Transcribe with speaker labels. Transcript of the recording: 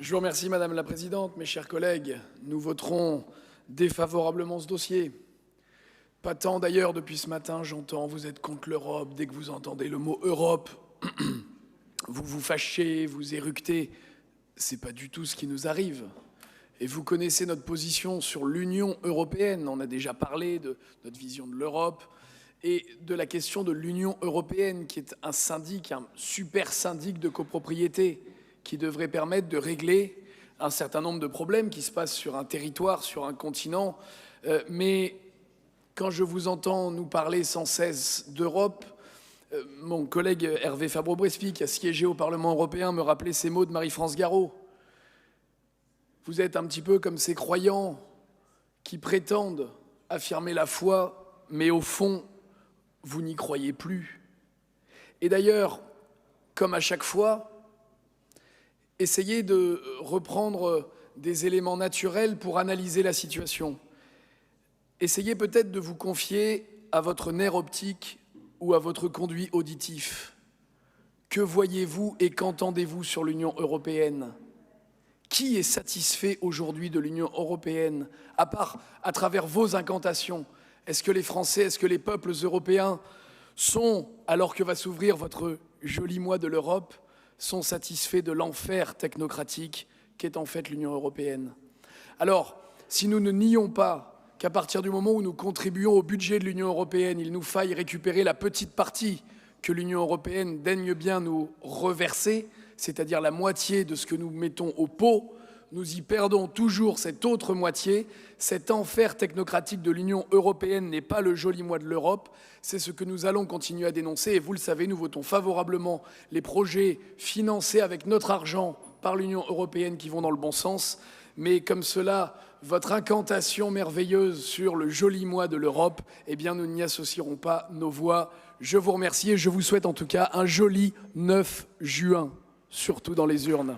Speaker 1: Je vous remercie, Madame la Présidente. Mes chers collègues, nous voterons défavorablement ce dossier. Pas tant d'ailleurs, depuis ce matin, j'entends vous êtes contre l'Europe. Dès que vous entendez le mot Europe, vous vous fâchez, vous éructez. C'est pas du tout ce qui nous arrive. Et vous connaissez notre position sur l'Union européenne. On a déjà parlé de notre vision de l'Europe et de la question de l'Union européenne, qui est un syndic, un super syndic de copropriété, qui devrait permettre de régler un certain nombre de problèmes qui se passent sur un territoire, sur un continent. Mais quand je vous entends nous parler sans cesse d'Europe, mon collègue Hervé Fabre-Aubrespy, qui a siégé au Parlement européen, me rappelait ces mots de Marie-France Garot. Vous êtes un petit peu comme ces croyants qui prétendent affirmer la foi, mais au fond, vous n'y croyez plus. Et d'ailleurs, comme à chaque fois, essayez de reprendre des éléments naturels pour analyser la situation. Essayez peut-être de vous confier à votre nerf optique ou à votre conduit auditif. Que voyez-vous et qu'entendez-vous sur l'Union européenne ? Qui est satisfait aujourd'hui de l'Union européenne, à part à travers vos incantations? Est-ce que les Français, est-ce que les peuples européens sont, alors que va s'ouvrir votre joli mois de l'Europe, sont satisfaits de l'enfer technocratique qu'est en fait l'Union européenne? Alors, si nous ne nions pas qu'à partir du moment où nous contribuons au budget de l'Union européenne, il nous faille récupérer la petite partie que l'Union européenne daigne bien nous reverser, c'est-à-dire la moitié de ce que nous mettons au pot, nous y perdons toujours cette autre moitié. Cet enfer technocratique de l'Union européenne n'est pas le joli mois de l'Europe, c'est ce que nous allons continuer à dénoncer. Et vous le savez, nous votons favorablement les projets financés avec notre argent par l'Union européenne qui vont dans le bon sens. Mais comme cela, votre incantation merveilleuse sur le joli mois de l'Europe, eh bien nous n'y associerons pas nos voix. Je vous remercie et je vous souhaite en tout cas un joli 9 juin, surtout dans les urnes.